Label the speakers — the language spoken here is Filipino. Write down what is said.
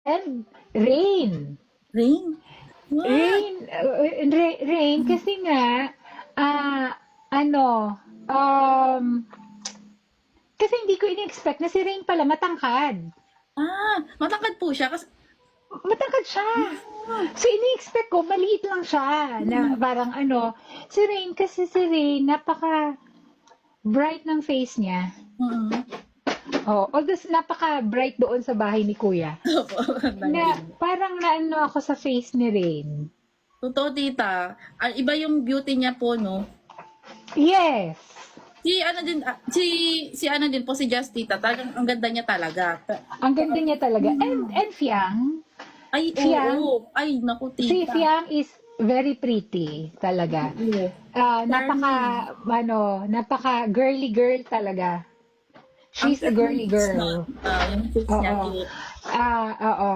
Speaker 1: And Rain.
Speaker 2: Rain? What?
Speaker 1: Rain kasi nga, ano, kasi hindi ko in-expect na si Rain pala matangkad.
Speaker 2: Matangkad po siya kasi
Speaker 1: Matangkad siya. So, ini-expect ko, maliit lang siya. Na parang si Rain, kasi si Rain, napaka-bright ng face niya.
Speaker 2: mm,
Speaker 1: Oh, although napaka-bright doon sa bahay ni Kuya.
Speaker 2: opo,
Speaker 1: Na
Speaker 2: dahil.
Speaker 1: parang naano ako sa face ni Rain.
Speaker 2: Totoo, tita. Iba yung beauty niya po, no?
Speaker 1: Yes.
Speaker 2: Si ano din po, si Justita, talagang ang ganda niya talaga.
Speaker 1: Ang ganda niya talaga. And Fiang,
Speaker 2: Ay,
Speaker 1: Fiang,
Speaker 2: oo. Ay, naku,
Speaker 1: si
Speaker 2: tita.
Speaker 1: Fiang is very pretty talaga.
Speaker 2: Oo.
Speaker 1: Napaka girly girl talaga.
Speaker 2: Ang
Speaker 1: She's a
Speaker 2: cute ng
Speaker 1: girly
Speaker 2: face niya,
Speaker 1: girl.
Speaker 2: tita. Yung face niya,
Speaker 1: Oo.
Speaker 2: cute.
Speaker 1: Oo.